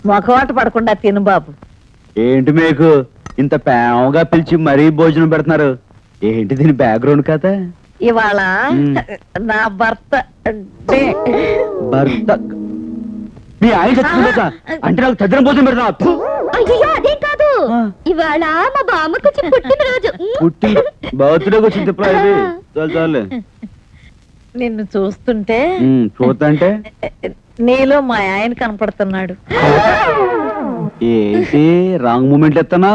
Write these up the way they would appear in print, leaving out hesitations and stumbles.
మొఖవాట పడకుండా తిను బాబు. ఏంటి మీకు ఇంత ప్రేమగా పిలిచి మరీ భోజనం పెడుతున్నారు? ఏంటి దీని బ్యాక్గ్రౌండ్ కథ? ఇవాళ నా భర్త భర్త మీ ఆయన చచ్చిందా? అంటే నాకు తద్దిన భోజనం పెడుతున్నా? అయ్యో అదేం కాదు, ఇవాళ మా బామ్మకు పుట్టినరోజు. పుట్టిన బర్త్డేకి వచ్చింది ఇది. చాలు చాలు. నిన్ను చూస్తుంటే చూద్దంటే నీలో మా ఆయన కనపడుతున్నాడు. ఏంటి రాంగ్ మూమెంట్ ఎత్తనా?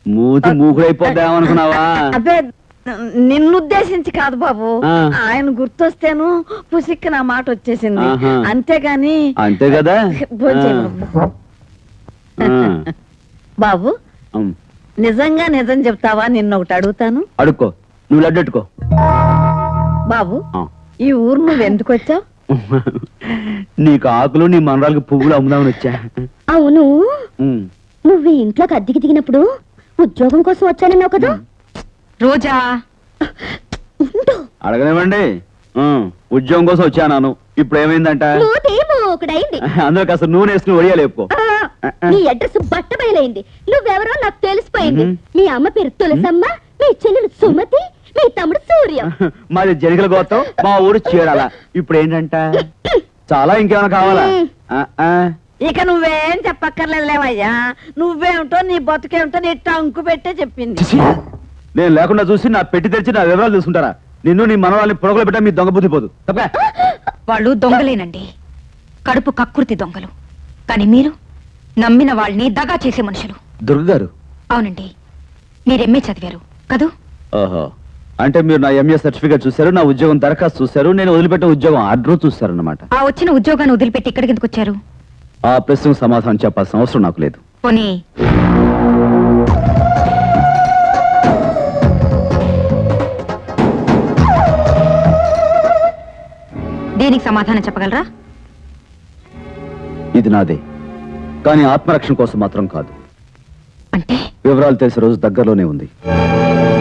మూతి మూకుడైపోద్దామనుకున్నావా? అదే నిన్నుద్దేశించి కాదు బాబు, ఆయన గుర్తొస్తేను పుసిక్కి నా మాట వచ్చేసింది, అంతేగాని. అంతే కదా. బాబు నిజంగా నిజం చెప్తావా? నిన్నొకటి అడుగుతాను. అడుక్కో. నువ్వు లడ్డెట్టుకో. బాబు ఈ ఊరు నువ్వు ఎందుకు వచ్చావు? నీకు ఆకులు నీ మనరాలకు పువ్వులు అమ్ముదామని వచ్చా. అవును, నువ్వు ఇంట్లోకి అద్దెకి దిగినప్పుడు ఉద్యోగం కోసం వచ్చానన్నావు కదా. రోజా అడగనివ్వండి. ఉద్యోగం కోసం వచ్చాను. ఇప్పుడు ఏమైందంట? అందులో కాస్త నూనె వేసుకుని ఒడియాలేపుకో. నీ అడ్రస్ బట్ట బయలైంది. నువ్వెవరో నాకు తెలిసిపోయింది. మీ అమ్మ పేరు తులసమ్మ, మీ చెల్లెలు సుమతి, మీ తమ్ముడు సూర్య. మాది జనికల గోత్రం, మా ఊరు చీరాల. ఇప్పుడు ఏంటంట? చాలా ఇంకేమైనా కావాలా? ఇక నువ్వేం చెప్పక్కర్లేదు లేవయ్యా. నువ్వేమిటో నీ బతుకేమిటో నీ టంకు పెట్టే చెప్పింది. నేను లేకుండా చూసి నా పెట్టి తెరిచి నా వివరాలు తీసుకుంటారా? నిన్ను నీ మనవాళ్ళని పొడగలు పెట్టా మీ దొంగ బుద్ధి పోదు. వాళ్ళు దొంగలేనండి, కడుపు కక్కుర్తి దొంగలు. కానీ మీరు నమ్మిన వాళ్ళని దగా చేసే మనుషులు. దుర్గ గారు. అవునండి, మీరు ఎంఏ చదివారు కదూ? ఓహో, అంటే మీరు నా ఎంఏ సర్టిఫికేట్ చూశారు, నా ఉద్యోగం దరఖాస్తు చూశారు, నేను వదిలిపెట్టిన ఉద్యోగం ఆర్డర్ చూశారు అన్నమాట. ఆ వచ్చిన ఉద్యోగాన్ని వదిలిపెట్టి ఇక్కడికి ఎందుకు వచ్చారు? ఆ ప్రశ్నకు సమాధానం చెప్పాల్సిన అవసరం నాకు లేదు. పోనీ దీనికి సమాధానం చెప్పగలరా? ఇది నాదే, కానీ ఆత్మరక్షణ కోసం మాత్రం కాదు. అంటే వివరాలు తెలిసే రోజు దగ్గరలోనే ఉంది.